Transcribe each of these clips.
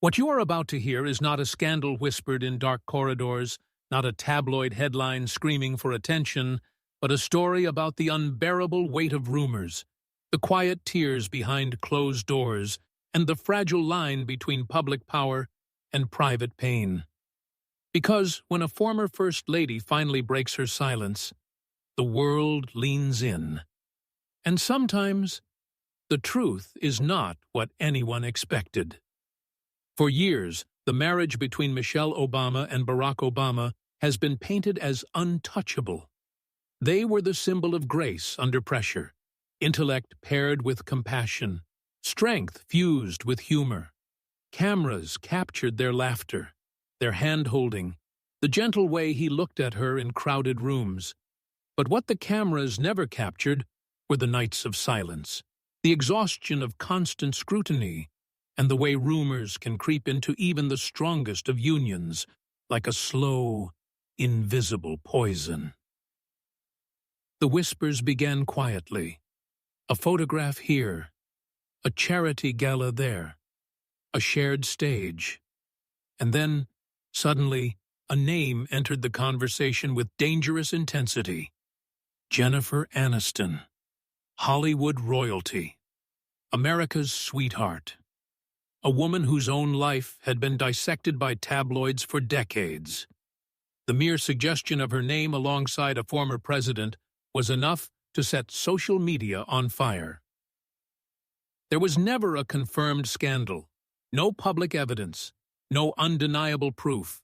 What you are about to hear is not a scandal whispered in dark corridors, not a tabloid headline screaming for attention, but a story about the unbearable weight of rumors, the quiet tears behind closed doors, and the fragile line between public power and private pain. Because when a former First Lady finally breaks her silence, the world leans in. And sometimes, the truth is not what anyone expected. For years, the marriage between Michelle Obama and Barack Obama has been painted as untouchable. They were the symbol of grace under pressure, intellect paired with compassion, strength fused with humor. Cameras captured their laughter, their hand-holding, the gentle way he looked at her in crowded rooms. But what the cameras never captured were the nights of silence, the exhaustion of constant scrutiny, and the way rumors can creep into even the strongest of unions, like a slow, invisible poison. The whispers began quietly. A photograph here, a charity gala there, a shared stage. And then, suddenly, a name entered the conversation with dangerous intensity. Jennifer Aniston, Hollywood royalty, America's sweetheart. A woman whose own life had been dissected by tabloids for decades. The mere suggestion of her name alongside a former president was enough to set social media on fire. There was never a confirmed scandal, no public evidence, no undeniable proof.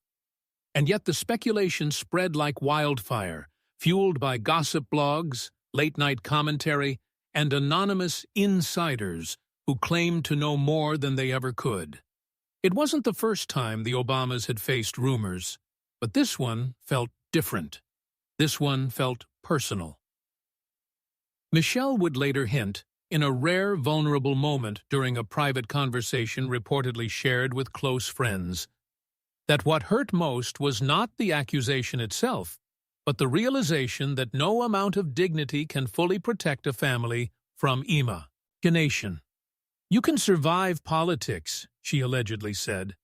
And yet the speculation spread like wildfire, fueled by gossip blogs, late-night commentary, and anonymous insiders who claimed to know more than they ever could. It wasn't the first time the Obamas had faced rumors, but this one felt different. This one felt personal. Michelle would later hint, in a rare vulnerable moment during a private conversation reportedly shared with close friends, that what hurt most was not the accusation itself, but the realization that no amount of dignity can fully protect a family from imagination. You can survive politics, she allegedly said,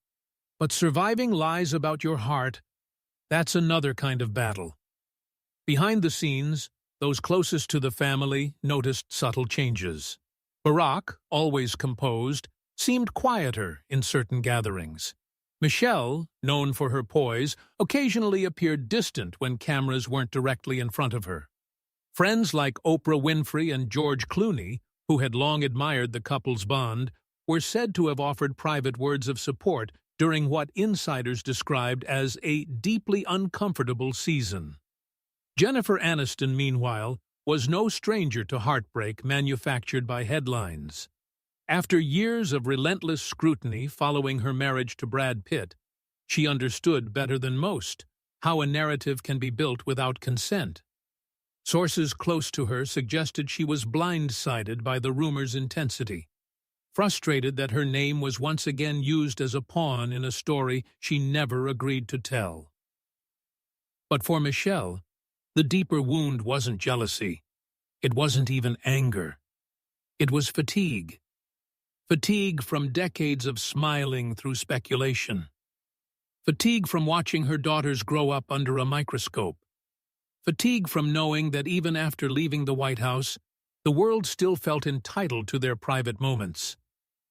but surviving lies about your heart, that's another kind of battle. Behind the scenes, those closest to the family noticed subtle changes. Barack, always composed, seemed quieter in certain gatherings. Michelle, known for her poise, occasionally appeared distant when cameras weren't directly in front of her. Friends like Oprah Winfrey and George Clooney, who had long admired the couple's bond, were said to have offered private words of support during what insiders described as a deeply uncomfortable season. Jennifer Aniston, meanwhile, was no stranger to heartbreak manufactured by headlines. After years of relentless scrutiny following her marriage to Brad Pitt, she understood better than most how a narrative can be built without consent. Sources close to her suggested she was blindsided by the rumor's intensity, frustrated that her name was once again used as a pawn in a story she never agreed to tell. But for Michelle, the deeper wound wasn't jealousy. It wasn't even anger. It was fatigue. Fatigue from decades of smiling through speculation. Fatigue from watching her daughters grow up under a microscope. Fatigue from knowing that even after leaving the White House, the world still felt entitled to their private moments.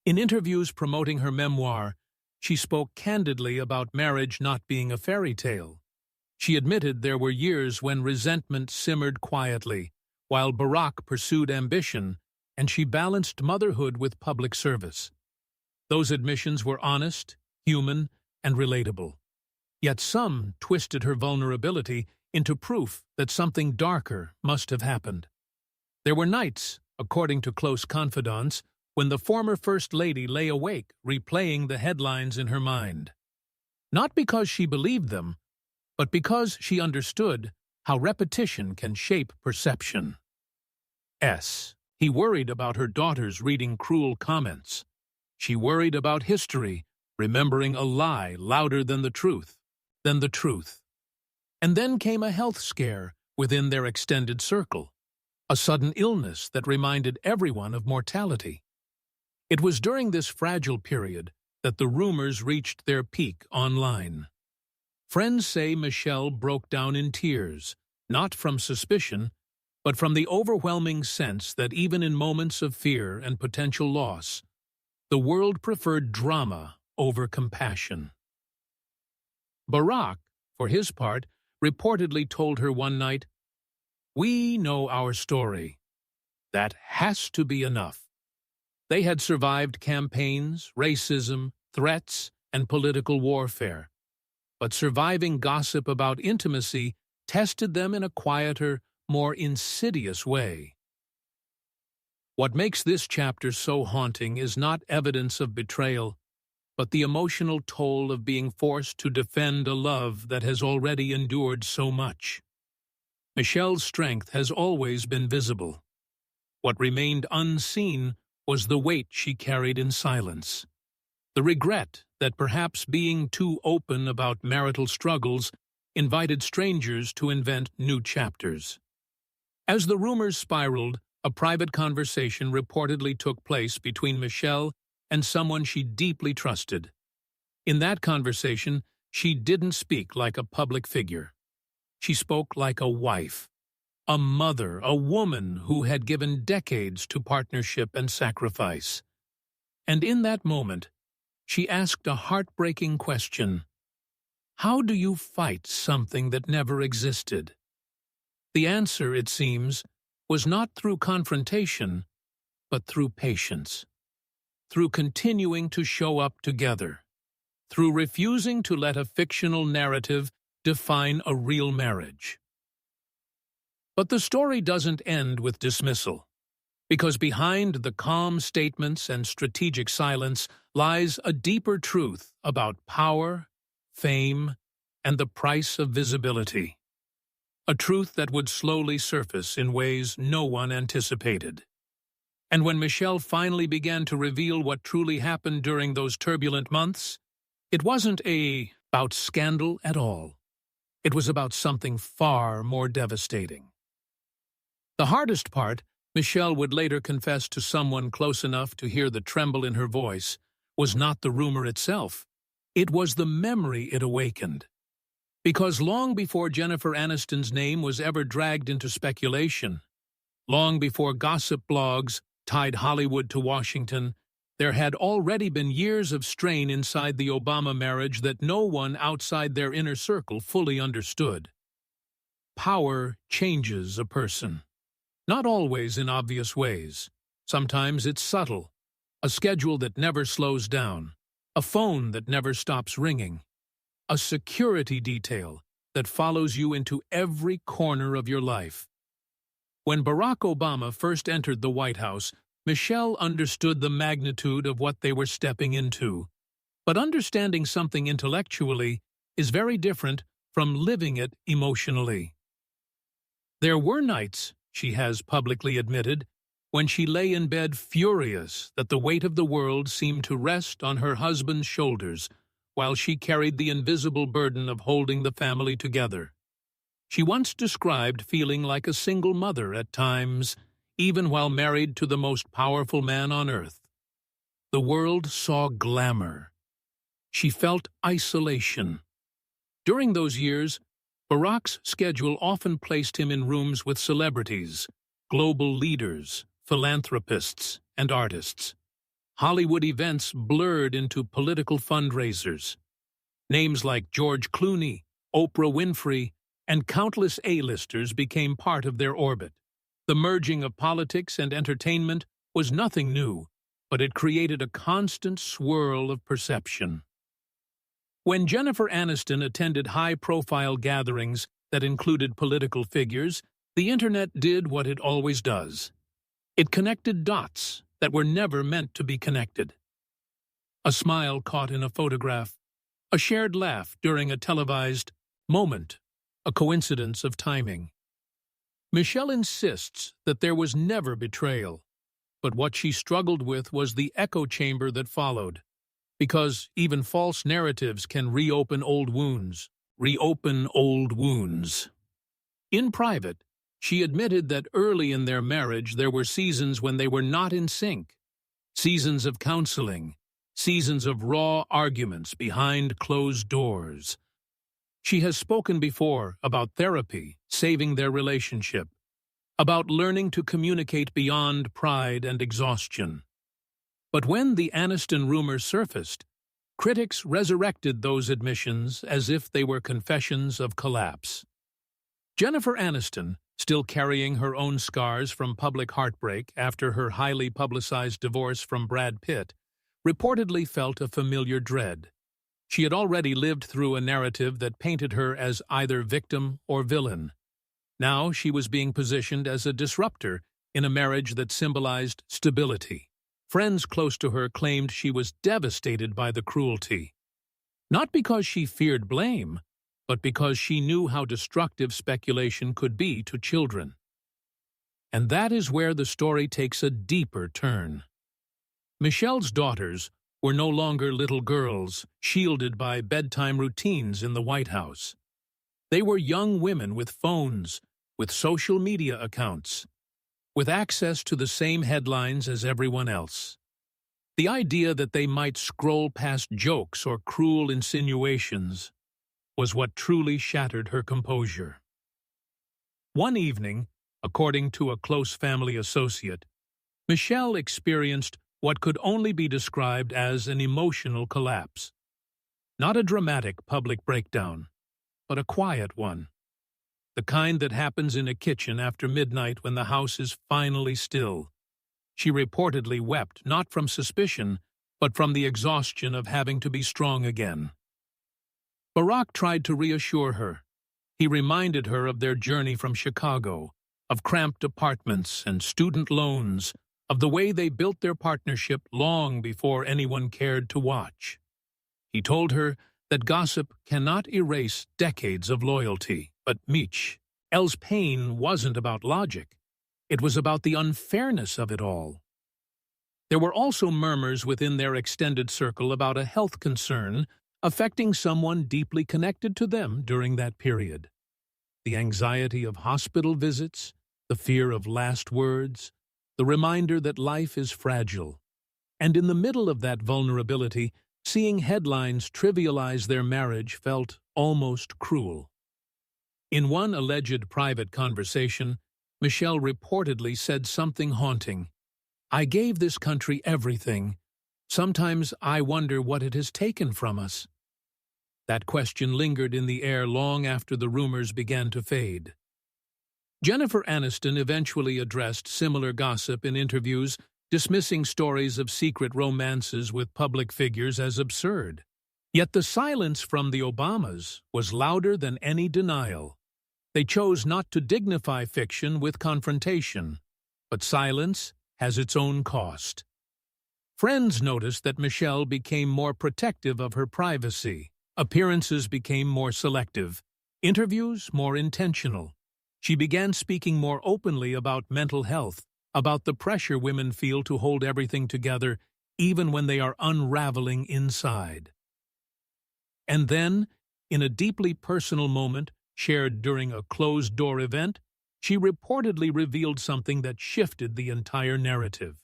In interviews promoting her memoir, she spoke candidly about marriage not being a fairy tale. She admitted there were years when resentment simmered quietly, while Barack pursued ambition, and she balanced motherhood with public service. Those admissions were honest, human, and relatable. Yet some twisted her vulnerability into proof that something darker must have happened. There were nights, according to close confidants, when the former First Lady lay awake, replaying the headlines in her mind. Not because she believed them, but because she understood how repetition can shape perception. He worried about her daughters reading cruel comments. She worried about history, remembering a lie louder than the truth. And then came a health scare within their extended circle, a sudden illness that reminded everyone of mortality. It was during this fragile period that the rumors reached their peak online. Friends say Michelle broke down in tears, not from suspicion, but from the overwhelming sense that even in moments of fear and potential loss, the world preferred drama over compassion. Barack, for his part, reportedly told her one night, "We know our story. That has to be enough." They had survived campaigns, racism, threats, and political warfare. But surviving gossip about intimacy tested them in a quieter, more insidious way. What makes this chapter so haunting is not evidence of betrayal, but the emotional toll of being forced to defend a love that has already endured so much. Michelle's strength has always been visible. What remained unseen was the weight she carried in silence. The regret that perhaps being too open about marital struggles invited strangers to invent new chapters. As the rumors spiraled, a private conversation reportedly took place between Michelle and someone she deeply trusted. In that conversation, she didn't speak like a public figure. She spoke like a wife, a mother, a woman who had given decades to partnership and sacrifice. And in that moment, she asked a heartbreaking question. How do you fight something that never existed? The answer, it seems, was not through confrontation, but through patience. Through continuing to show up together. Through refusing to let a fictional narrative define a real marriage. But the story doesn't end with dismissal, because behind the calm statements and strategic silence lies a deeper truth about power, fame, and the price of visibility. A truth that would slowly surface in ways no one anticipated. And when Michelle finally began to reveal what truly happened during those turbulent months, it wasn't about scandal at all. It was about something far more devastating. The hardest part, Michelle would later confess to someone close enough to hear the tremble in her voice, was not the rumor itself. It was the memory it awakened. Because long before Jennifer Aniston's name was ever dragged into speculation, long before gossip blogs tied Hollywood to Washington, there had already been years of strain inside the Obama marriage that no one outside their inner circle fully understood. Power changes a person. Not always in obvious ways. Sometimes it's subtle. A schedule that never slows down. A phone that never stops ringing. A security detail that follows you into every corner of your life. When Barack Obama first entered the White House, Michelle understood the magnitude of what they were stepping into. But understanding something intellectually is very different from living it emotionally. There were nights, she has publicly admitted, when she lay in bed furious that the weight of the world seemed to rest on her husband's shoulders while she carried the invisible burden of holding the family together. She once described feeling like a single mother at times, even while married to the most powerful man on earth. The world saw glamour. She felt isolation. During those years, Barack's schedule often placed him in rooms with celebrities, global leaders, philanthropists, and artists. Hollywood events blurred into political fundraisers. Names like George Clooney, Oprah Winfrey, and countless A-listers became part of their orbit. The merging of politics and entertainment was nothing new, but it created a constant swirl of perception. When Jennifer Aniston attended high-profile gatherings that included political figures, the internet did what it always does. It connected dots that were never meant to be connected. A smile caught in a photograph, a shared laugh during a televised moment, a coincidence of timing. Michelle insists that there was never betrayal, but what she struggled with was the echo chamber that followed, because even false narratives can reopen old wounds. In private, she admitted that early in their marriage there were seasons when they were not in sync, seasons of counseling, seasons of raw arguments behind closed doors. She has spoken before about therapy saving their relationship, about learning to communicate beyond pride and exhaustion. But when the Aniston rumors surfaced, critics resurrected those admissions as if they were confessions of collapse. Jennifer Aniston, still carrying her own scars from public heartbreak after her highly publicized divorce from Brad Pitt, reportedly felt a familiar dread. She had already lived through a narrative that painted her as either victim or villain. Now she was being positioned as a disruptor in a marriage that symbolized stability. Friends close to her claimed she was devastated by the cruelty. Not because she feared blame, but because she knew how destructive speculation could be to children. And that is where the story takes a deeper turn. Michelle's daughters were no longer little girls shielded by bedtime routines in the White House. They were young women with phones, with social media accounts, with access to the same headlines as everyone else. The idea that they might scroll past jokes or cruel insinuations was what truly shattered her composure. One evening, according to a close family associate, Michelle experienced what could only be described as an emotional collapse. Not a dramatic public breakdown, but a quiet one. The kind that happens in a kitchen after midnight when the house is finally still. She reportedly wept not from suspicion, but from the exhaustion of having to be strong again. Barack tried to reassure her. He reminded her of their journey from Chicago, of cramped apartments and student loans, of the way they built their partnership long before anyone cared to watch. He told her that gossip cannot erase decades of loyalty, but Michelle's pain wasn't about logic. It was about the unfairness of it all. There were also murmurs within their extended circle about a health concern affecting someone deeply connected to them during that period. The anxiety of hospital visits, the fear of last words, the reminder that life is fragile. And in the middle of that vulnerability, seeing headlines trivialize their marriage felt almost cruel. In one alleged private conversation, Michelle reportedly said something haunting. "I gave this country everything. Sometimes I wonder what it has taken from us." That question lingered in the air long after the rumors began to fade. Jennifer Aniston eventually addressed similar gossip in interviews, dismissing stories of secret romances with public figures as absurd. Yet the silence from the Obamas was louder than any denial. They chose not to dignify fiction with confrontation, but silence has its own cost. Friends noticed that Michelle became more protective of her privacy. Appearances became more selective, interviews more intentional. She began speaking more openly about mental health, about the pressure women feel to hold everything together even when they are unraveling inside. And then, in a deeply personal moment shared during a closed-door event, she reportedly revealed something that shifted the entire narrative.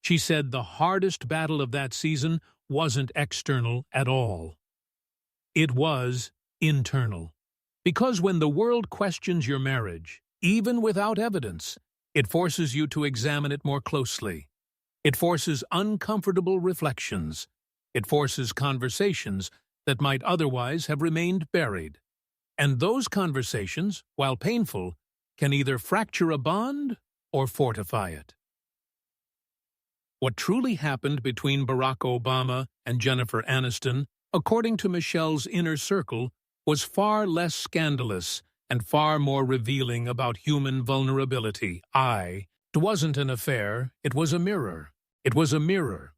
She said the hardest battle of that season wasn't external at all. It was internal. Because when the world questions your marriage, even without evidence, it forces you to examine it more closely. It forces uncomfortable reflections. It forces conversations that might otherwise have remained buried. And those conversations, while painful, can either fracture a bond or fortify it. What truly happened between Barack Obama and Jennifer Aniston, according to Michelle's inner circle, was far less scandalous and far more revealing about human vulnerability. It wasn't an affair, it was a mirror. It was a mirror